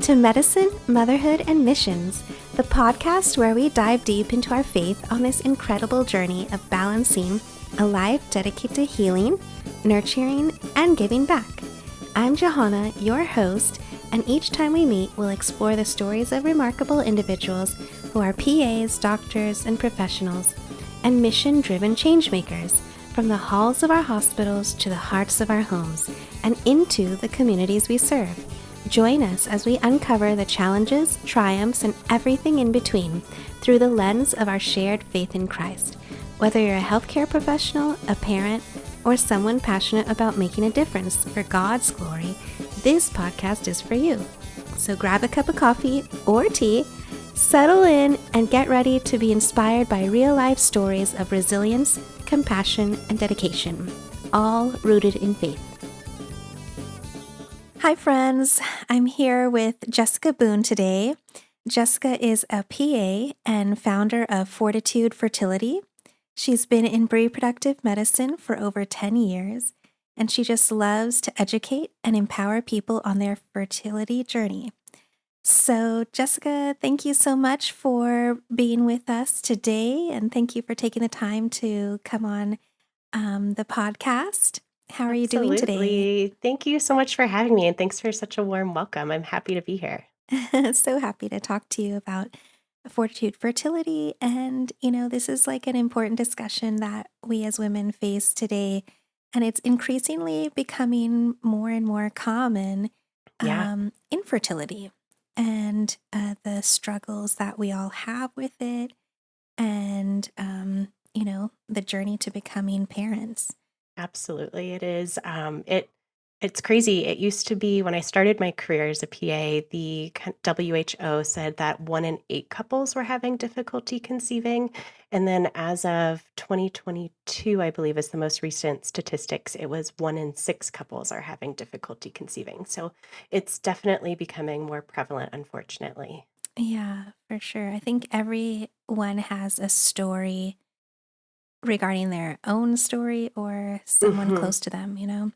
to Medicine, Motherhood, and Missions, the podcast where we dive deep into our faith on this incredible journey of balancing a life dedicated to healing, nurturing, and giving back. I'm Johanna, your host, and each time we meet, we'll explore the stories of remarkable individuals who are PAs, doctors, and professionals, and mission-driven changemakers, from the halls of our hospitals to the hearts of our homes, and into the communities we serve. Join us as we uncover the challenges, triumphs, and everything in between through the lens of our shared faith in Christ. Whether you're a healthcare professional, a parent, or someone passionate about making a difference for God's glory, this podcast is for you. So grab a cup of coffee or tea, settle in, and get ready to be inspired by real-life stories of resilience, compassion, and dedication, all rooted in faith. Hi friends, I'm here with Jessica Boone today. Jessica is a PA and founder of Fortitude Fertility. She's been in reproductive medicine for over 10 years, and she just loves to educate and empower people on their fertility journey. So Jessica, thank you so much for being with us today, and thank you for taking the time to come on the podcast. How are you doing today? Absolutely. Thank you so much for having me, and thanks for such a warm welcome. I'm happy to be here. So happy to talk to you about Fortitude Fertility. And, this is like an important discussion that we as women face today. And it's increasingly becoming more and more common, Yeah, infertility and the struggles that we all have with it and, the journey to becoming parents. absolutely. It is. It's crazy. It used to be when I started my career as a PA, the WHO said that 1 in 8 couples were having difficulty conceiving. And then as of 2022, I believe is the most recent statistics, it was 1 in 6 couples are having difficulty conceiving. So it's definitely becoming more prevalent, unfortunately. Yeah, for sure. I think everyone has a story regarding their own story or someone Hmm. close to them.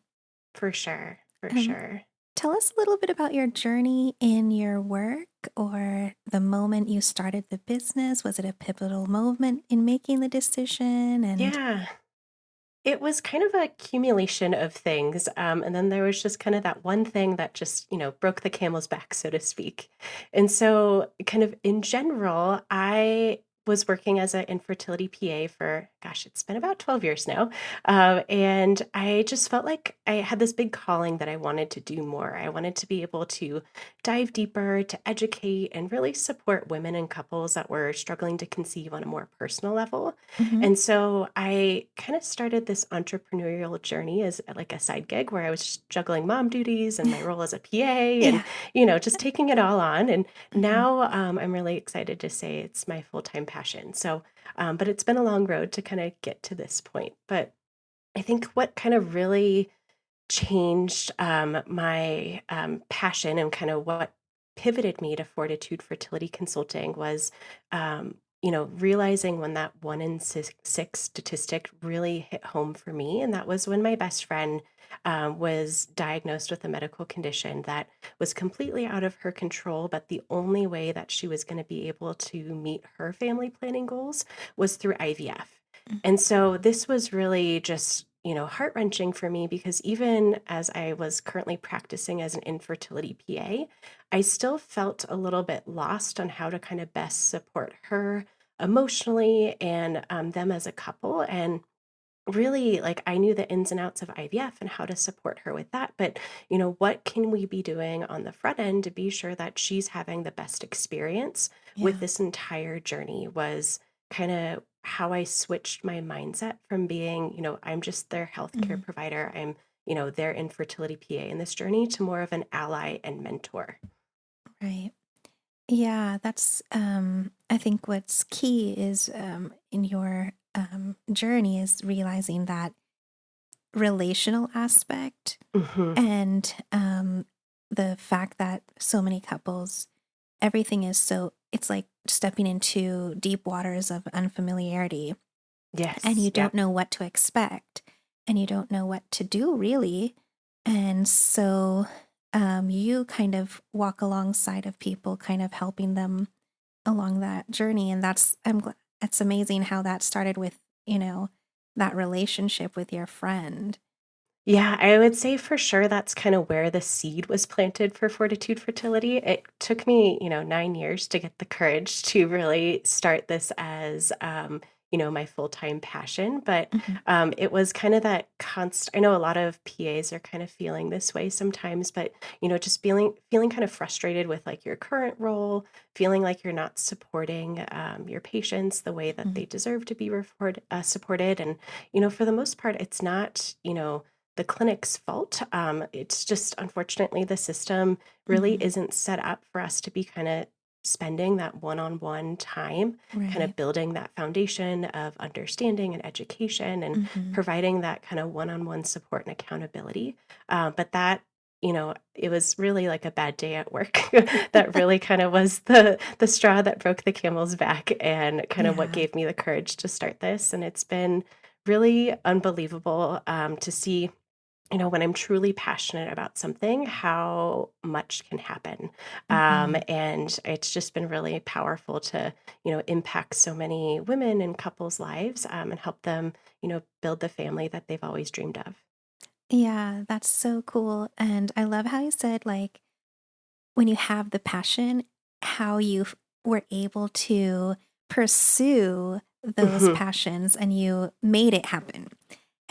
For sure, for Um, sure. Tell us a little bit about your journey in your work or the moment you started the business. Was it a pivotal moment in making the decision? And Yeah, it was kind of a accumulation of things, and then there was just kind of that one thing that just, broke the camel's back, so to speak. And so, kind of in general, I was working as an infertility PA for, gosh, it's been about 12 years now. And I just felt like I had this big calling that I wanted to do more. I wanted to be able to dive deeper, to educate, and really support women and couples that were struggling to conceive on a more personal level. Mhm. And so I kind of started this entrepreneurial journey as like a side gig where I was just juggling mom duties and my role as a PA and, Yeah. just taking it all on. And Mhm. now I'm really excited to say it's my full-time passion. So, but it's been a long road to kind of get to this point. But I think what kind of really changed my passion and kind of what pivoted me to Fortitude Fertility Consulting was, realizing when that 1 in 6 statistic really hit home for me. And that was when my best friend was diagnosed with a medical condition that was completely out of her control. But the only way that she was going to be able to meet her family planning goals was through IVF. And so this was really just, heart-wrenching for me because even as I was currently practicing as an infertility PA, I still felt a little bit lost on how to kind of best support her emotionally and them as a couple. And really, like, I knew the ins and outs of IVF and how to support her with that. But, what can we be doing on the front end to be sure that she's having the best experience with Yeah. this entire journey was kind of how I switched my mindset from being, I'm just their healthcare Mhm. provider, I'm, their infertility PA in this journey to more of an ally and mentor. Right. Yeah, that's I think what's key is in your journey is realizing that relational aspect Hmm. and the fact that so many couples, everything is so, it's like stepping into deep waters of unfamiliarity and you Yes. don't Yep. know what to expect and you don't know what to do really. And so you kind of walk alongside of people, kind of helping them along that journey. And it's amazing how that started with, that relationship with your friend. Yeah, I would say for sure that's kind of where the seed was planted for Fortitude Fertility. It took me, 9 years to get the courage to really start this as, my full-time passion, but, Mhm. it was kind of that I know a lot of PAs are kind of feeling this way sometimes, but, just feeling kind of frustrated with, like, your current role, feeling like you're not supporting, your patients the way that Mhm. they deserve to be supported, and, for the most part, it's not, the clinic's fault. It's just unfortunately the system really Mhm. isn't set up for us to be kind of spending that one-on-one time, kind Right. of building that foundation of understanding and education and Mhm. providing that kind of one-on-one support and accountability. But that, it was really like a bad day at work that really kind of was the straw that broke the camel's back and kind of what Yeah. gave me the courage to start this. And it's been really unbelievable to see when I'm truly passionate about something, how much can happen. Mhm. And it's just been really powerful to, impact so many women and couples' lives and help them, build the family that they've always dreamed of. Yeah, that's so cool. And I love how you said, like, when you have the passion, how were able to pursue those Mhm. passions and you made it happen.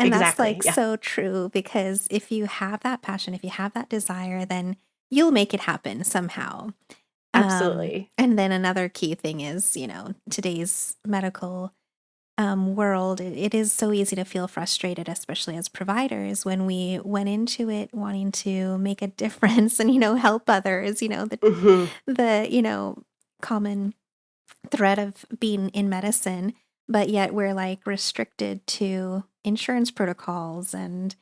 And that's Exactly. like Yeah. so true because if you have that passion, if you have that desire, then you'll make it happen somehow. Absolutely. And then another key thing is, today's medical world, it is so easy to feel frustrated, especially as providers, when we went into it wanting to make a difference and, help others, Mhm. the common thread of being in medicine, but yet we're like restricted to insurance protocols and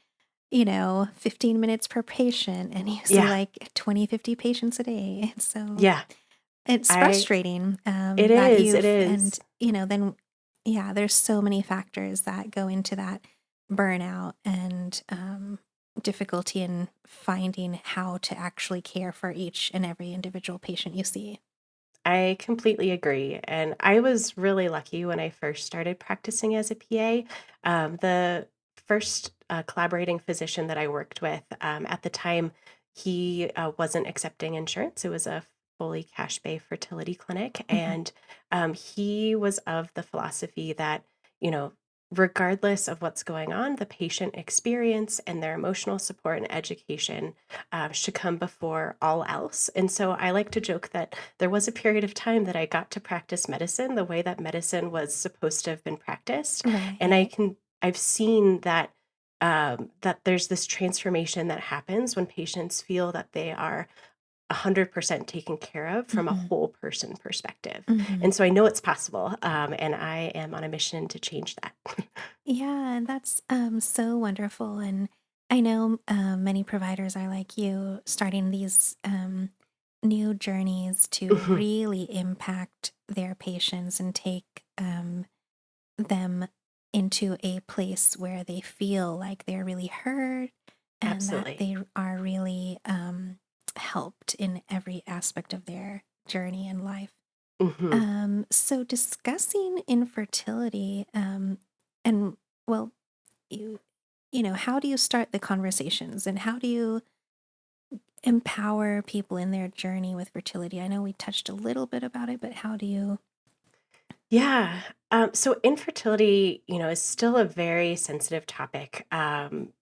15 minutes per patient, and you see Yeah. like 20, 50 patients a day. So Yeah. it's I frustrating It that is. It and is. then, yeah, there's so many factors that go into that burnout and difficulty in finding how to actually care for each and every individual patient you see. I completely agree. And I was really lucky when I first started practicing as a PA. The first collaborating physician that I worked with at the time, he wasn't accepting insurance. It was a fully cash pay fertility clinic. Mhm. And he was of the philosophy that, you know, regardless of what's going on, the patient experience and their emotional support and education should come before all else. And so I like to joke that there was a period of time that I got to practice medicine the way that medicine was supposed to have been practiced. And Right. I've seen that that there's this transformation that happens when patients feel that they are 100% taken care of from a Mhm. whole person perspective. Mhm. And so I know it's possible. And I am on a mission to change that. Yeah, and that's so wonderful. And I know many providers are like you, starting these new journeys to Mhm. really impact their patients and take them into a place where they feel like they're really heard and that Absolutely. they are really helped in every aspect of their journey in life. Mhm. So discussing infertility, and well, you, how do you start the conversations and how do you empower people in their journey with fertility? I know we touched a little bit about it, but how do you? Yeah. So infertility, is still a very sensitive topic. And,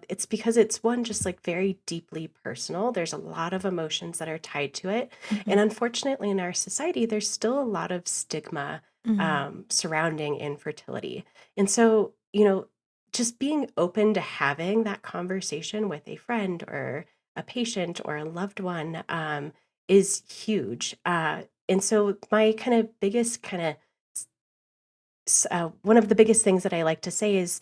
it's because it's one just like very deeply personal. There's a lot of emotions that are tied to it. And Mhm. unfortunately, in our society, there's still a lot of stigma Mhm. surrounding infertility. And so, just being open to having that conversation with a friend or a patient or a loved one is huge. And so my kind of biggest kind of one of the biggest things that I like to say is,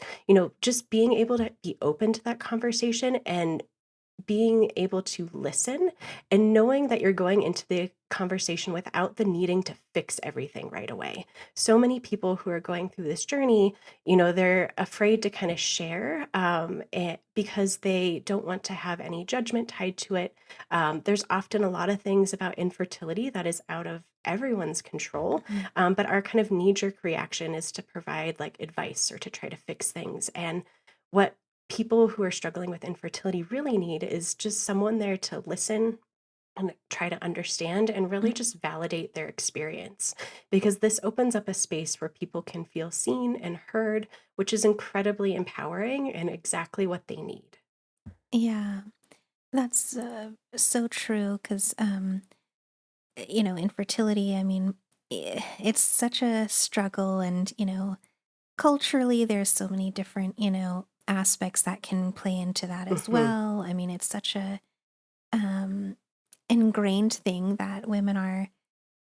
just being able to be open to that conversation and being able to listen and knowing that you're going into the conversation without the needing to fix everything right away. So many people who are going through this journey, they're afraid to kind of share because they don't want to have any judgment tied to it. There's often a lot of things about infertility that is out of everyone's control, Mhm. but our kind of knee jerk reaction is to provide like advice or to try to fix things. And what people who are struggling with infertility really need is just someone there to listen and try to understand and really Mhm. just validate their experience, because this opens up a space where people can feel seen and heard, which is incredibly empowering and exactly what they need. Yeah, that's so true because, infertility, I mean, it's such a struggle. And, culturally, there's so many different, aspects that can play into that as Mhm. well. I mean, it's such a um, ingrained thing that women are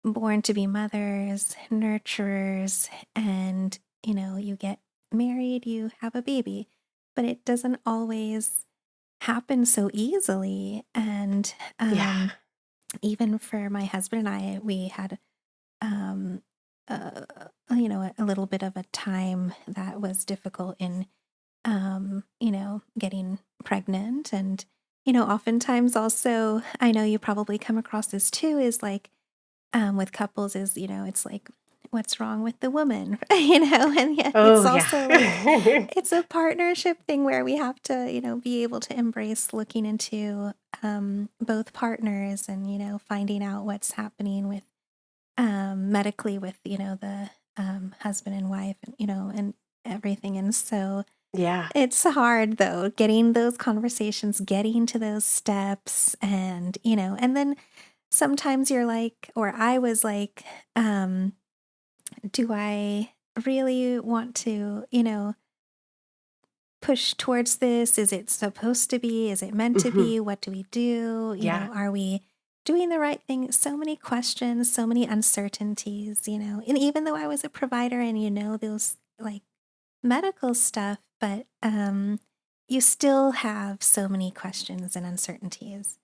born to be mothers, nurturers, and, you get married, you have a baby, but it doesn't always happen so easily. And Yeah. even for my husband and I, we had, um, uh, a little bit of a time that was difficult in, getting pregnant. And, oftentimes also, I know you probably come across this too, is like, with couples is, it's like, what's wrong with the woman? And yet it's Oh, yeah. also like, it's a partnership thing where we have to, be able to embrace looking into both partners and, finding out what's happening with medically with, the husband and wife, and, and everything. And so Yeah. it's hard though, getting those conversations, getting to those steps. And, and then sometimes you're like, or I was like, um, do I really want to, push towards this? Is it supposed to be? Is it meant to Mhm. be? What do we do? Yeah. Are we doing the right thing? So many questions, so many uncertainties, And even though I was a provider and those like medical stuff, but you still have so many questions and uncertainties.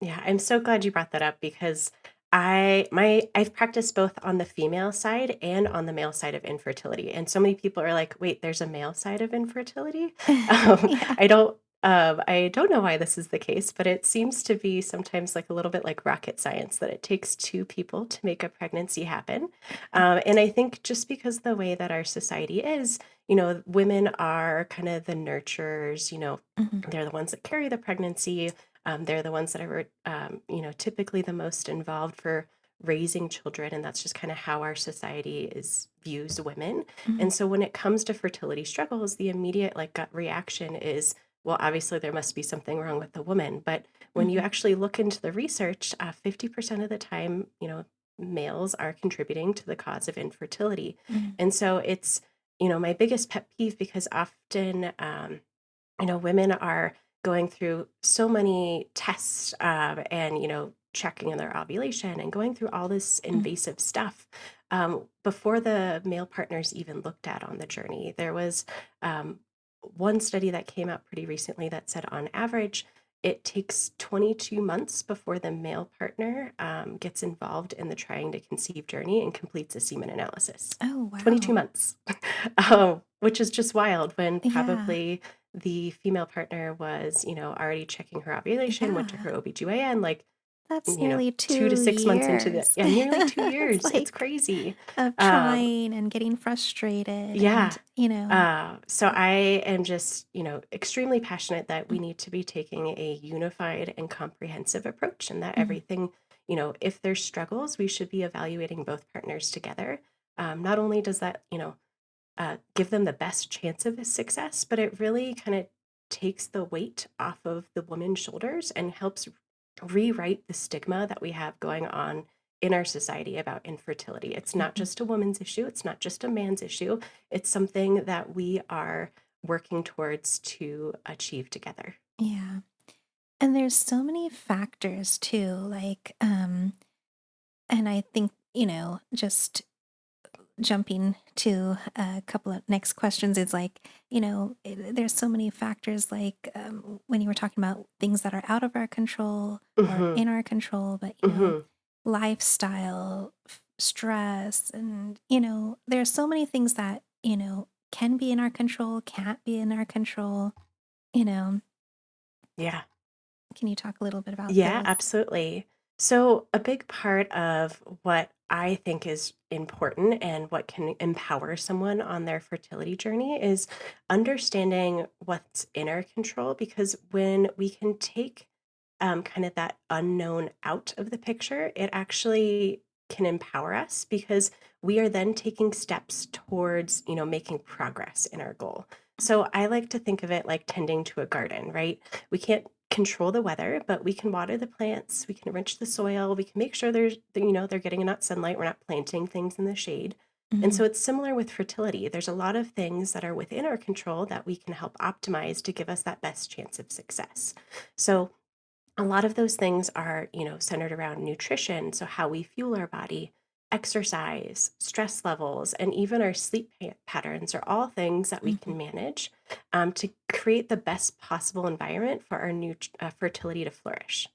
Yeah, I'm so glad you brought that up because I've practiced both on the female side and on the male side of infertility. And so many people are like, "Wait, there's a male side of infertility?" Um, Yeah. I don't know why this is the case, but it seems to be sometimes like a little bit like rocket science that it takes two people to make a pregnancy happen. And I think just because the way that our society is, women are kind of the nurturers, Mhm. they're the ones that carry the pregnancy, they're the ones that are, typically the most involved for raising children, and that's just kind of how our society is views women. Mhm. And so when it comes to fertility struggles, the immediate like gut reaction is, well, obviously there must be something wrong with the woman. But when you Mhm. actually look into the research, 50% of the time, males are contributing to the cause of infertility. Mhm. And so it's, my biggest pet peeve because often, women are going through so many tests and, checking in their ovulation and going through all this Mhm. invasive stuff before the male partners even looked at on the journey. There was um, one study that came out pretty recently that said on average, it takes 22 months before the male partner gets involved in the trying to conceive journey and completes a semen analysis. Oh, 22 wow. months, which is just wild when Yeah. probably the female partner was, already checking her ovulation, went to Yeah. her OBGYN, like, That's nearly 2 to 2 6 months into the years. yeah, nearly 2 It's years. It's like crazy. of Um, trying and getting frustrated and, yeah. So uh, I am just, extremely passionate that we need to be taking a unified and comprehensive approach and that mhm, everything, if there's struggles, we should be evaluating both partners together. Not only does that, give them the best chance of success, but it really kind of takes the weight off of the woman's shoulders and helps rewrite the stigma that we have going on in our society about infertility. It's not mhm. just a woman's issue, it's not just a man's issue. It's something that we are working towards to achieve together. Yeah. And there's so many factors too, like, and I think, just jumping to a couple of next questions is like, there's so many factors like when you were talking about things that are out of our control or Mhm. in our control, but, Mhm. lifestyle, stress, and, there's so many things that, can be in our control, can't be in our control, you know. Yeah. Can you talk a little bit about Yeah, those? absolutely. So, a big part of what I think is important and what can empower someone on their fertility journey is understanding what's in our control. Because when we can take kind of that unknown out of the picture, it actually can empower us because we are then taking steps towards, making progress in our goal. So I like to think of it like tending to a garden, right? We can't control the weather, but we can water the plants, we can enrich the soil, we can make sure they're getting enough sunlight, we're not planting things in the shade. And Mhm, so it's similar with fertility. There's a lot of things that are within our control that we can help optimize to give us that best chance of success. So a lot of those things are, centered around nutrition, so how we fuel our body, exercise, stress levels, and even our sleep patterns are all things that we mhm, can manage to create the best possible environment for our new fertility to flourish.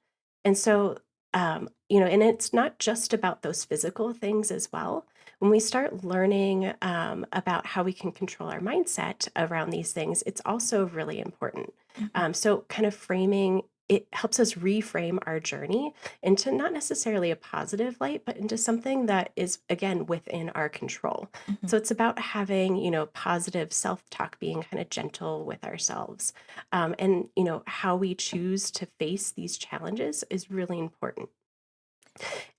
And so, and it's not just about those physical things as well. When we start learning about how we can control our mindset around these things, it's also really important. mhm, So, kind of framing it helps us reframe our journey into not necessarily a positive light, but into something that is, again, within our control. mhm. So it's about having, positive self talk, being kind of gentle with ourselves. And, how we choose to face these challenges is really important.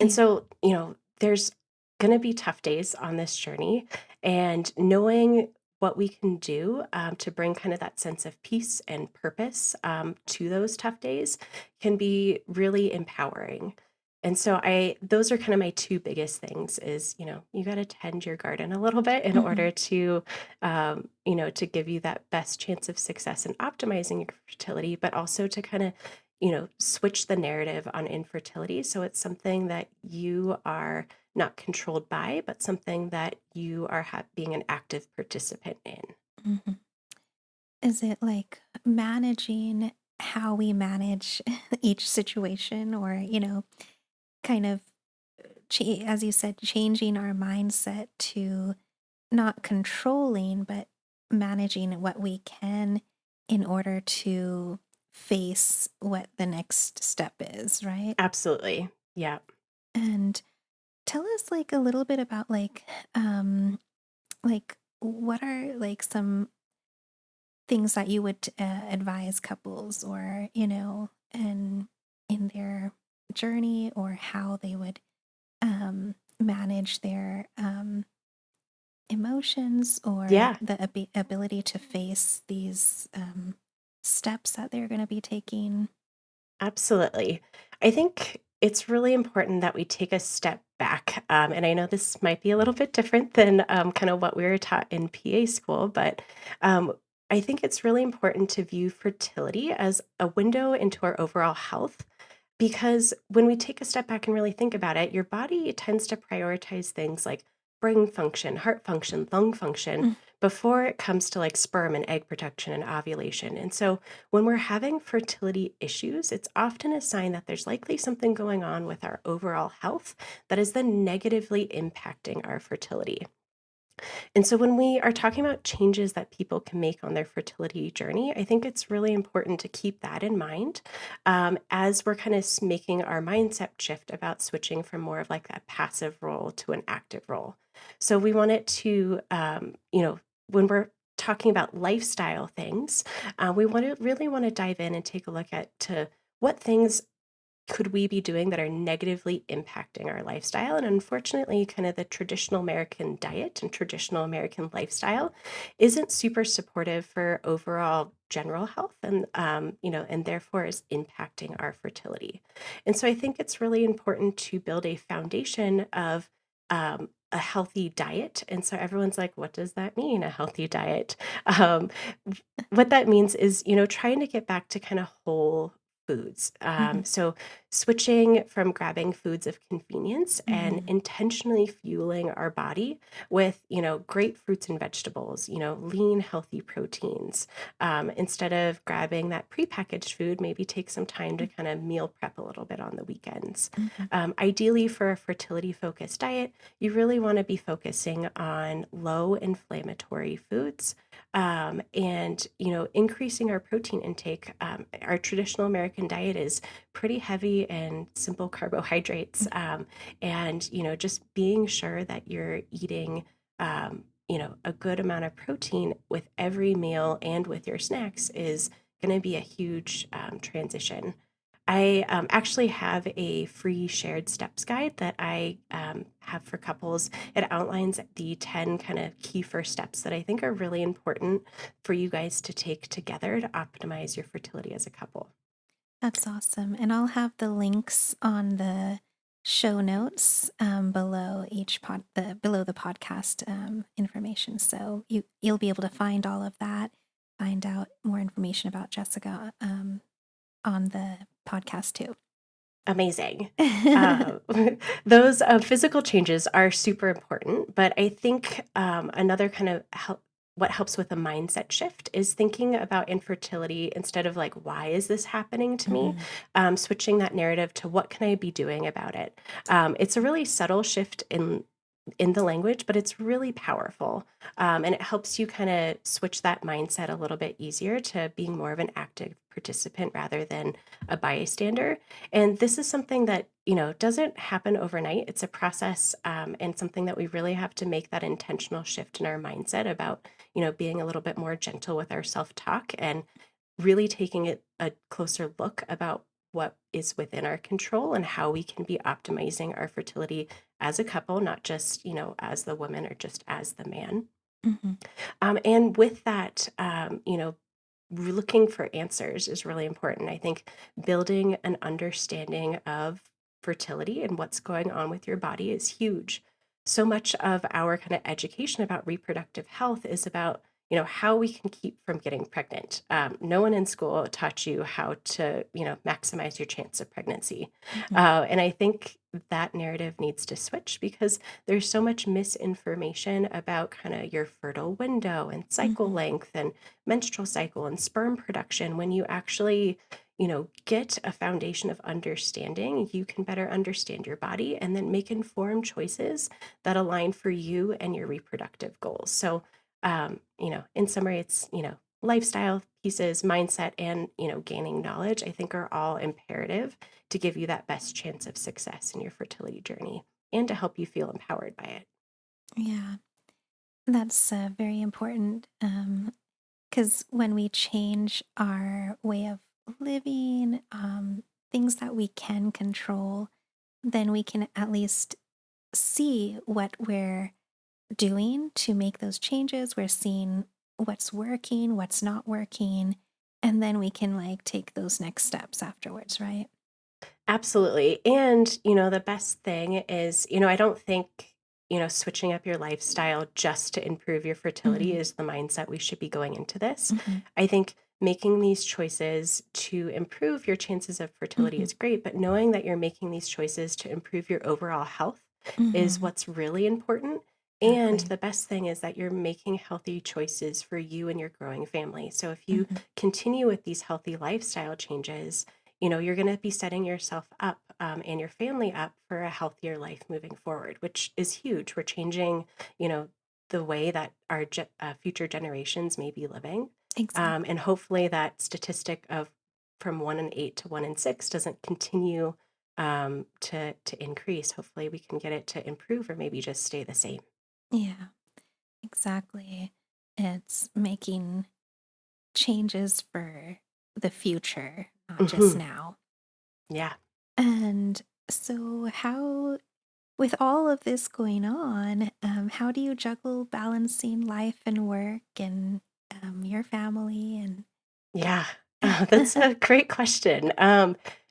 And Yeah. so, there's going to be tough days on this journey, and knowing what we can do to bring kind of that sense of peace and purpose to those tough days can be really empowering. And so those are kind of my two biggest things is, you got to tend your garden a little bit in Mhm, order to, to give you that best chance of success in optimizing your fertility, but also to kind of switch the narrative on infertility. So it's something that you are not controlled by, but something that you are being an active participant in. mhm. Is it like managing how we manage each situation or, kind of, as you said, changing our mindset to not controlling, but managing what we can in order to face what the next step is, right? Absolutely. Yeah. And tell us like a little bit about like what are like some things that you would advise couples or, and in their journey or how they would manage their emotions or Yeah. the ability to face these steps that they're going to be taking. Absolutely. I think it's really important that we take a step back. And I know this might be a little bit different than kind of what we were taught in PA school, but um, I think it's really important to view fertility as a window into our overall health. Because when we take a step back and really think about it, your body tends to prioritize things like brain function, heart function, lung function Mm, before it comes to like sperm and egg production and ovulation. And so when we're having fertility issues, it's often a sign that there's likely something going on with our overall health that is then negatively impacting our fertility. And so when we are talking about changes that people can make on their fertility journey, I think it's really important to keep that in mind as we're kind of making our mindset shift about switching from more of like a passive role to an active role. So we want it to, when we're talking about lifestyle things, we really want to dive in and take a look at to what things could we be doing that are negatively impacting our lifestyle? And unfortunately, kind of the traditional American diet and traditional American lifestyle isn't super supportive for overall general health and and therefore is impacting our fertility. And so I think it's really important to build a foundation of a healthy diet. And so everyone's like, what does that mean, a healthy diet? Um, what that means is, trying to get back to kind of whole foods. Mhm. So switching from grabbing foods of convenience and Mhm. intentionally fueling our body with, great fruits and vegetables, lean, healthy proteins. Instead of grabbing that prepackaged food, maybe take some time to kind of meal prep a little bit on the weekends. Mhm. Ideally, for a fertility focused diet, you really want to be focusing on low inflammatory foods, and increasing our protein intake. Our traditional American diet is pretty heavy in simple carbohydrates, and just being sure that you're eating a good amount of protein with every meal and with your snacks is going to be a huge transition. I actually have a free shared steps guide that I have for couples. It outlines the 10 kind of key first steps that I think are really important for you guys to take together to optimize your fertility as a couple. That's awesome. And I'll have the links on the show notes below below the podcast information. So you'll be able to find all of that, find out more information about Jessica on the podcast too. Amazing. Uh, those physical changes are super important, but I think another kind of what helps with a mindset shift is thinking about infertility instead of like, why is this happening to me? Mhm. Switching that narrative to what can I be doing about it? It's a really subtle shift in the language, but it's really powerful. And it helps you kind of switch that mindset a little bit easier to being more of an active participant rather than a bystander. And this is something that, doesn't happen overnight. It's a process, and something that we really have to make that intentional shift in our mindset about, being a little bit more gentle with our self talk and really taking it a closer look about what is within our control and how we can be optimizing our fertility as a couple, not just, as the woman or just as the man. Mhm. And with that, looking for answers is really important. I think building an understanding of fertility and what's going on with your body is huge. So much of our kind of education about reproductive health is about, how we can keep from getting pregnant. No one in school taught you how to, maximize your chance of pregnancy. Mhm. And I think that narrative needs to switch because there's so much misinformation about kind of your fertile window and cycle Mhm. length and menstrual cycle and sperm production. When you actually, get a foundation of understanding, you can better understand your body and then make informed choices that align for you and your reproductive goals. So, in summary, it's, lifestyle pieces, mindset, and, gaining knowledge, I think are all imperative to give you that best chance of success in your fertility journey and to help you feel empowered by it. Yeah, that's very important. Because when we change our way of living, things that we can control, then we can at least see what we're doing to make those changes. We're seeing what's working, what's not working, and then we can like take those next steps afterwards, right? Absolutely. And, the best thing is, I don't think, switching up your lifestyle just to improve your fertility Hmm. is the mindset we should be going into this. Hmm. I think making these choices to improve your chances of fertility Hmm. is great, but knowing that you're making these choices to improve your overall health is Hmm. what's really important. And Exactly. the best thing is that you're making healthy choices for you and your growing family. So if you Hmm. continue with these healthy lifestyle changes, you're going to be setting yourself up, and your family up for a healthier life moving forward, which is huge. We're changing, you know, the way that our future generations may be living. And Exactly. hopefully that statistic of from 1 in 8 to 1 in 6 doesn't continue to increase. Hopefully we can get it to improve or maybe just stay the same. Yeah, exactly. It's making changes for the future, not just Hmm. now. Yeah. And so, with all of this going on, how do you juggle balancing life and work and your family and Yeah, that's a great question.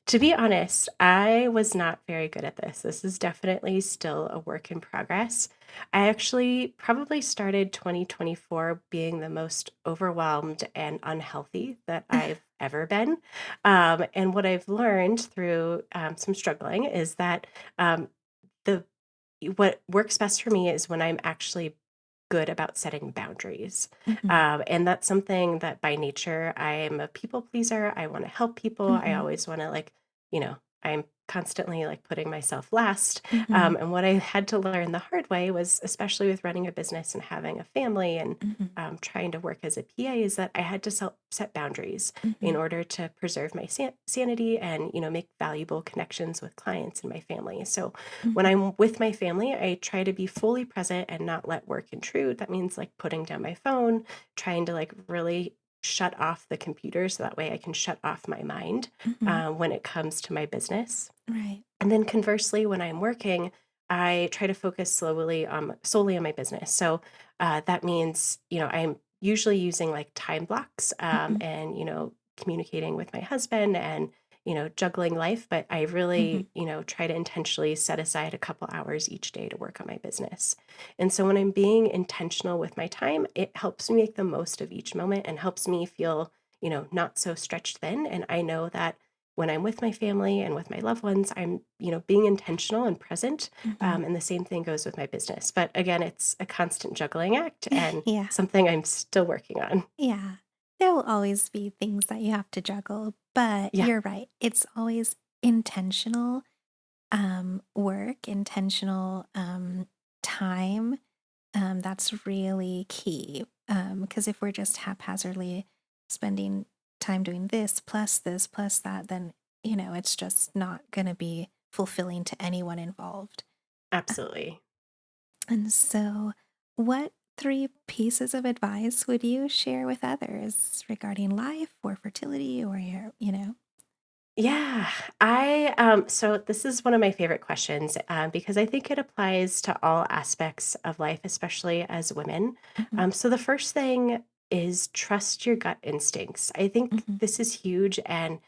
To be honest, I was not very good at this. This is definitely still a work in progress. I actually probably started 2024 being the most overwhelmed and unhealthy that I've ever been. And what I've learned through some struggling is that um, the what works best for me is when I'm actually good about setting boundaries. Mhm. And that's something that by nature, I'm a people pleaser. I want to help people. I Mhm. always want to, like, I'm constantly like putting myself last. Mhm. And what I had to learn the hard way was, especially with running a business and having a family and Mhm. trying to work as a PA, is that I had to set boundaries in Mhm. order to preserve my sanity and, make valuable connections with clients and my family. So when Mhm. I'm with my family, I try to be fully present and not let work intrude. That means like putting down my phone, trying to like really shut off the computer so that way I can shut off my mind Mhm. when it comes to my business. Right. And then conversely, when I'm working, I try to focus solely on my business. So that means, I'm usually using like time blocks Mhm. and, communicating with my husband and, juggling life. But I Mhm. really, try to intentionally set aside a couple hours each day to work on my business. And so when I'm being intentional with my time, it helps me make the most of each moment and helps me feel, not so stretched thin. And I know that when I'm with my family and with my loved ones, I'm, being intentional and present. Mhm. And the same thing goes with my business. But again, it's a constant juggling act and Yeah. something I'm still working on. Yeah. There will always be things that you have to juggle, but Yeah, you're right. It's always intentional work, intentional time. That's really key. Because if we're just haphazardly spending time doing this plus that, then, it's just not going to be fulfilling to anyone involved. Uh, absolutely. And so, what three pieces of advice would you share with others regarding life or fertility or your? Yeah, so this is one of my favorite questions because I think it applies to all aspects of life, especially as women. Mhm. So the first thing is trust your gut instincts. I think Mhm. this is huge, and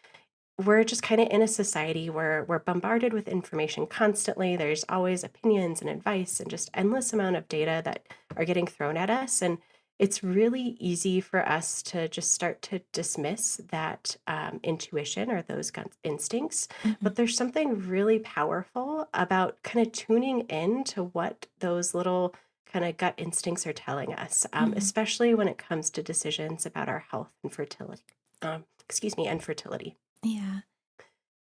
we're just kind of in a society where we're bombarded with information constantly. There's always opinions and advice and just endless amount of data that are getting thrown at us. And it's really easy for us to just start to dismiss that intuition or those gut instincts. Mhm. But there's something really powerful about kind of tuning in to what those little kind of gut instincts are telling us, Mhm. especially when it comes to decisions about our health and fertility. And fertility. Yeah.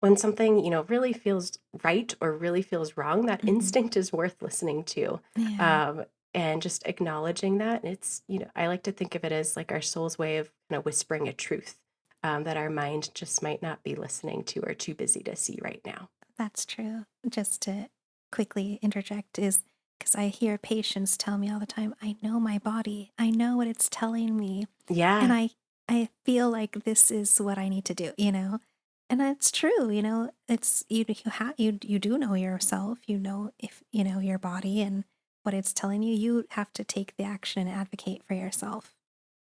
When something, really feels right or really feels wrong, that Mhm. instinct is worth listening to. Yeah. Um, and just acknowledging that it's, I like to think of it as like our soul's way of kind of whispering a truth that our mind just might not be listening to or too busy to see right now. That's true. Just to quickly interject is because I hear patients tell me all the time, I know my body. I know what it's telling me. And Yeah, I feel like this is what I need to do. And that's true, it's you do know yourself, if you know your body and what it's telling you, you have to take the action and advocate for yourself.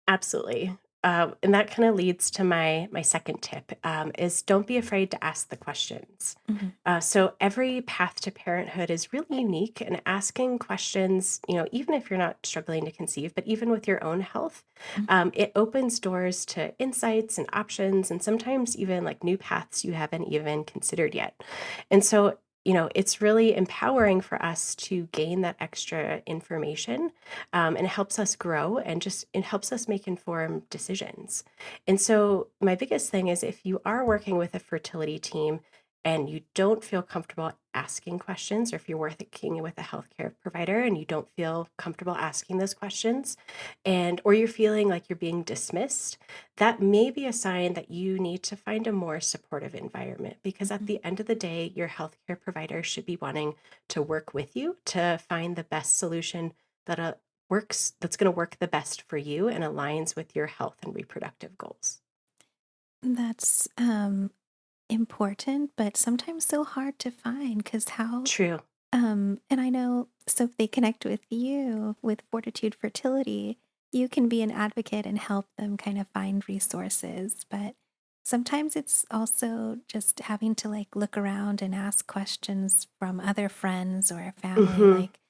absolutely. And that kind of leads to my second tip is don't be afraid to ask the questions. Mhm. So every path to parenthood is really unique, and asking questions, even if you're not struggling to conceive, but even with your own health, Mhm. it opens doors to insights and options, and sometimes even like new paths you haven't even considered yet. And so, it's really empowering for us to gain that extra information, and it helps us grow and just it helps us make informed decisions. And so, my biggest thing is if you are working with a fertility team and you don't feel comfortable asking questions, or if you're working with a healthcare provider and you don't feel comfortable asking those questions, and or you're feeling like you're being dismissed, that may be a sign that you need to find a more supportive environment, because at Mhm. the end of the day, your healthcare provider should be wanting to work with you to find the best solution that that's going to work the best for you and aligns with your health and reproductive goals. That's important, but sometimes so hard to find because how True. and I know, so if they connect with you with Fortitude Fertility, you can be an advocate and help them kind of find resources. But sometimes it's also just having to like look around and ask questions from other friends or family, Hmm. like,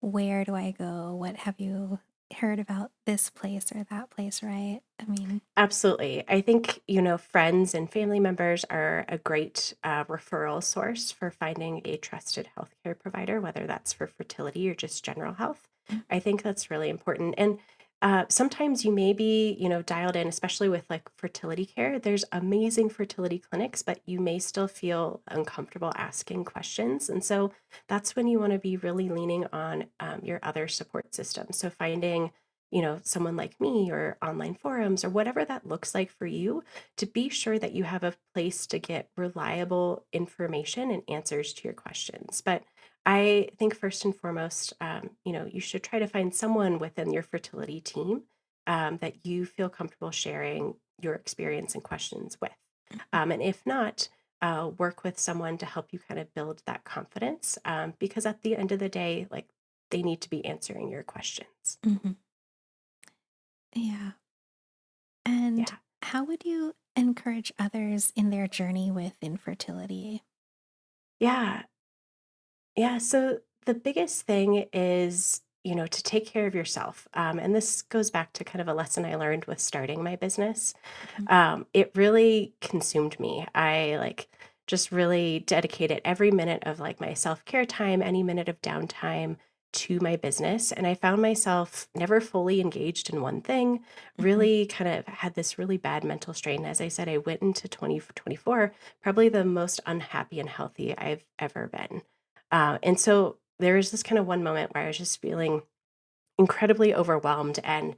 where do I go? What have you heard about this place or that place, right? I mean, Absolutely. I think, friends and family members are a great referral source for finding a trusted healthcare provider, whether that's for fertility or just general health. mm, I think that's really important. And sometimes you may be, dialed in, especially with like fertility care. There's amazing fertility clinics, but you may still feel uncomfortable asking questions. And so that's when you want to be really leaning on your other support system. So finding someone like me or online forums or whatever that looks like for you to be sure that you have a place to get reliable information and answers to your questions. But I think first and foremost, you should try to find someone within your fertility team that you feel comfortable sharing your experience and questions with. And if not, work with someone to help you kind of build that confidence because at the end of the day, like they need to be answering your questions. mhm. Yeah. And Yeah. how would you encourage others in their journey with infertility? Yeah. Yeah. So the biggest thing is, to take care of yourself. And this goes back to kind of a lesson I learned with starting my business. Mhm, It really consumed me. I like just really dedicated every minute of like my self-care time, any minute of downtime to my business. And I found myself never fully engaged in one thing, mhm, really kind of had this really bad mental strain. As I said, I went into 2024, probably the most unhappy and healthy I've ever been. And so there was this kind of one moment where I was just feeling incredibly overwhelmed. And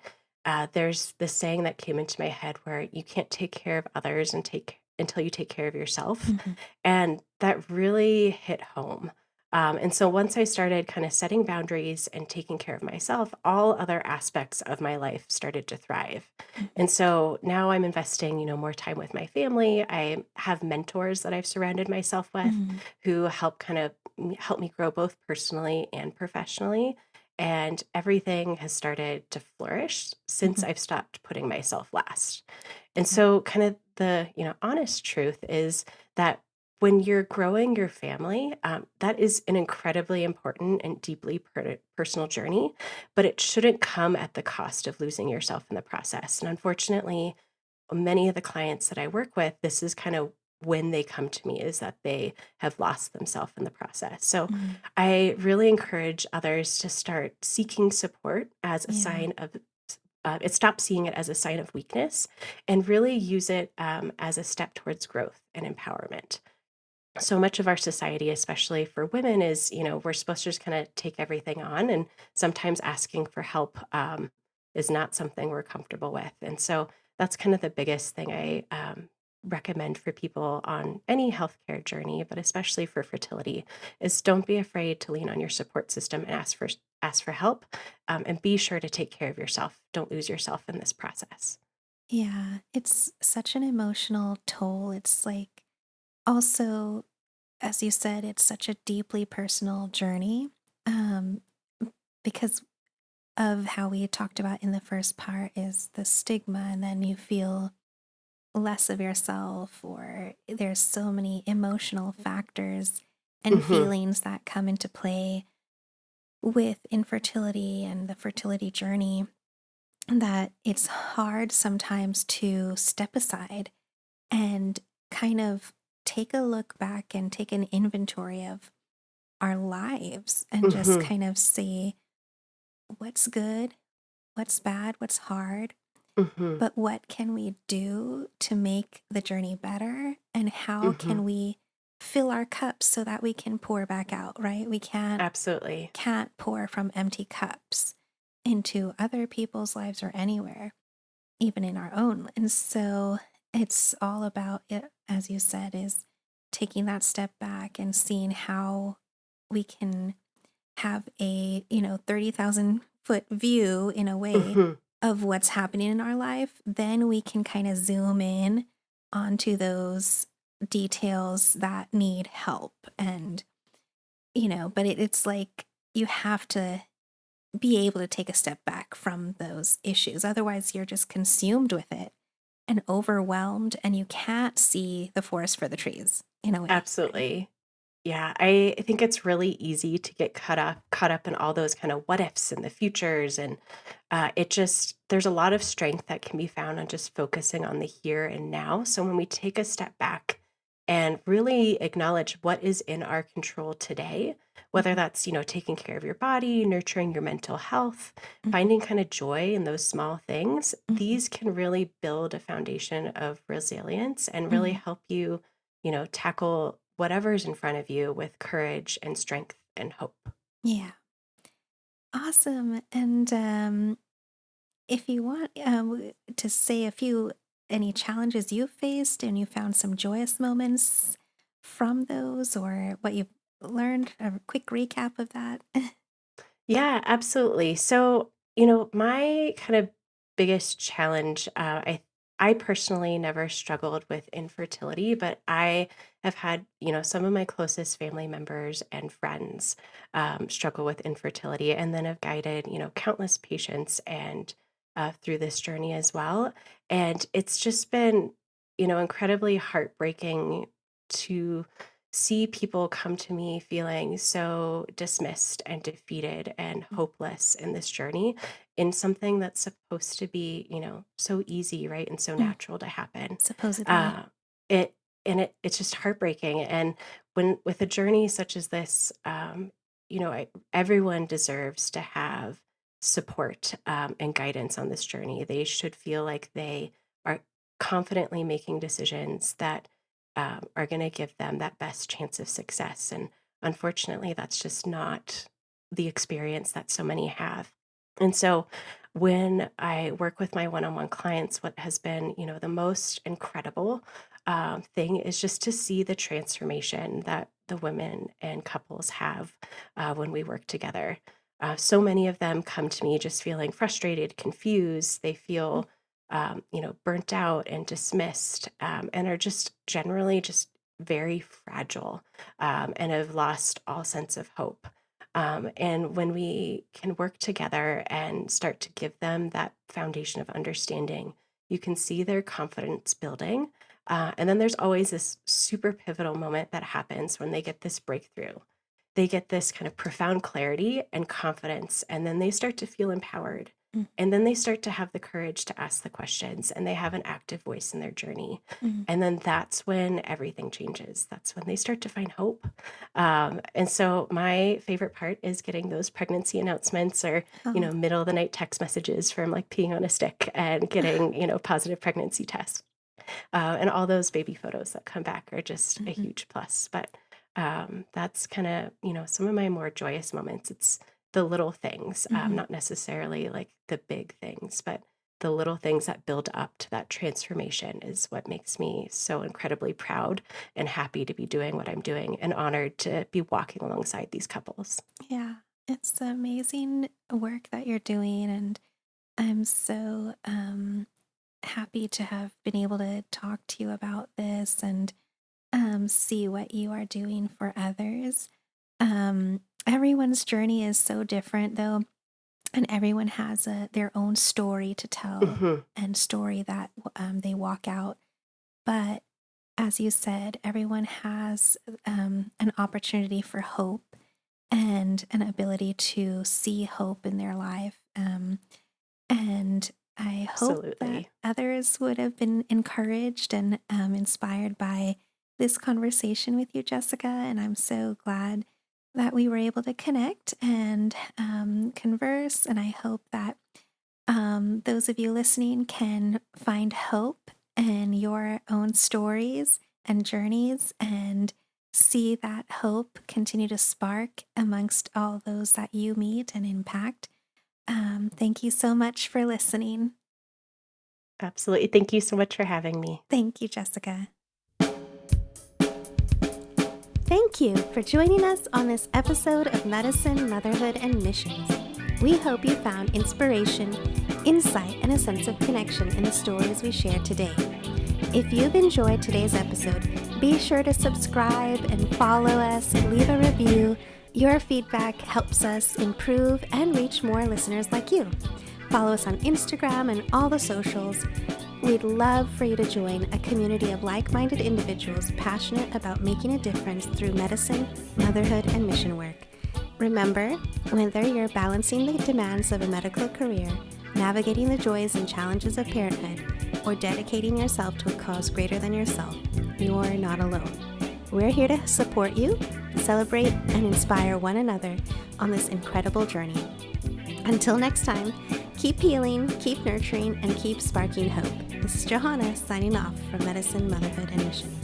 there's this saying that came into my head where you can't take care of others until you take care of yourself. mhm, And that really hit home. And so once I started kind of setting boundaries and taking care of myself, all other aspects of my life started to thrive. mhm, And so now I'm investing, more time with my family. I have mentors that I've surrounded myself with mhm, who help me grow both personally and professionally, and everything has started to flourish since mhm. I've stopped putting myself last. And Yeah. so kind of the, honest truth is that when you're growing your family, that is an incredibly important and deeply personal journey, but it shouldn't come at the cost of losing yourself in the process. And unfortunately, many of the clients that I work with, this is kind of when they come to me is that they have lost themselves in the process. So Mhm. I really encourage others to start seeking support as a Yeah. sign of it stop seeing it as a sign of weakness and really use it as a step towards growth and empowerment. So much of our society, especially for women, is, we're supposed to just kind of take everything on. And sometimes asking for help is not something we're comfortable with. And so that's kind of the biggest thing I recommend for people on any healthcare journey, but especially for fertility, is don't be afraid to lean on your support system and ask for help, and be sure to take care of yourself. Don't lose yourself in this process. Yeah. It's such an emotional toll. It's like also, as you said, it's such a deeply personal journey. Um, because of how we talked about in the first part is the stigma, and then you feel less of yourself, or there's so many emotional factors and Hmm. feelings that come into play with infertility and the fertility journey that it's hard sometimes to step aside and kind of take a look back and take an inventory of our lives and just Hmm. kind of see what's good, what's bad, what's hard, Hmm. but what can we do to make the journey better? And how Hmm. can we fill our cups so that we can pour back out, right? We Absolutely. can't pour from empty cups into other people's lives or anywhere, even in our own. And so it's all about it, as you said, is taking that step back and seeing how we can have a, 30,000-foot view in a way Hmm. of what's happening in our life. Then we can kind of zoom in onto those details that need help. And, but it's like you have to be able to take a step back from those issues. Otherwise, you're just consumed with it and overwhelmed, and you can't see the forest for the trees in a way. Absolutely. Yeah, I think it's really easy to get caught up in all those kind of what ifs and the futures, and it just there's a lot of strength that can be found on just focusing on the here and now. So when we take a step back and really acknowledge what is in our control today, whether Mhm, that's taking care of your body, nurturing your mental health, mhm, finding kind of joy in those small things, mhm, these can really build a foundation of resilience and really mhm. help you tackle whatever's in front of you with courage and strength and hope. Yeah, awesome. And if you want to say any challenges you faced and you found some joyous moments from those, or what you've learned, a quick recap of that. Yeah, absolutely. So, my kind of biggest challenge, I personally never struggled with infertility, but I have had, some of my closest family members and friends struggle with infertility, and then have guided, countless patients and through this journey as well. And it's just been, incredibly heartbreaking to see people come to me feeling so dismissed and defeated and Mm, hopeless in this journey in something that's supposed to be, so easy, right? And so mm, natural to happen. supposedly. Uh, it it's just heartbreaking. And when with a journey such as this, everyone deserves to have support and guidance on this journey. They should feel like they are confidently making decisions that are going to give them that best chance of success. And unfortunately, that's just not the experience that so many have. And so when I work with my one-on-one clients, what has been, the most incredible thing is just to see the transformation that the women and couples have when we work together. So many of them come to me just feeling frustrated, confused. They Mm, feel burnt out and dismissed, and are just generally just very fragile, and have lost all sense of hope. And when we can work together and start to give them that foundation of understanding, you can see their confidence building. And then there's always this super pivotal moment that happens when they get this breakthrough. They get this kind of profound clarity and confidence, and then they start to feel empowered. mm, And then they start to have the courage to ask the questions, and they have an active voice in their journey. mm. And then that's when everything changes. That's when they start to find hope. And so my favorite part is getting those pregnancy announcements or, Oh, middle of the night text messages from like peeing on a stick and getting, positive pregnancy tests. And all those baby photos that come back are just a mhm, huge plus. But that's kind of, some of my more joyous moments. It's the little things, mhm. not necessarily like the big things, but the little things that build up to that transformation is what makes me so incredibly proud and happy to be doing what I'm doing and honored to be walking alongside these couples. Yeah, it's amazing work that you're doing, and I'm so happy to have been able to talk to you about this and see what you are doing for others. Everyone's journey is so different, though, and everyone has their own story to tell Hmm. and story that they walk out. But as you said, everyone has an opportunity for hope and an ability to see hope in their life. And I hope that Absolutely. others would have been encouraged and inspired by this conversation with you, Jessica. And I'm so glad that we were able to connect and converse. And I hope that those of you listening can find hope in your own stories and journeys and see that hope continue to spark amongst all those that you meet and impact. Thank you so much for listening. Absolutely. Thank you so much for having me. Thank you, Jessica. Thank you for joining us on this episode of Medicine, Motherhood, and Missions. We hope you found inspiration, insight, and a sense of connection in the stories we shared today. If you've enjoyed today's episode, be sure to subscribe and follow us and leave a review. Your feedback helps us improve and reach more listeners like you. Follow us on Instagram and all the socials. We'd love for you to join a community of like-minded individuals passionate about making a difference through medicine, motherhood, and mission work. Remember, whether you're balancing the demands of a medical career, navigating the joys and challenges of parenthood, or dedicating yourself to a cause greater than yourself, you're not alone. We're here to support you, celebrate, and inspire one another on this incredible journey. Until next time, keep healing, keep nurturing, and keep sparking hope. This is Johanna signing off from Medicine, Motherhood, and Mission.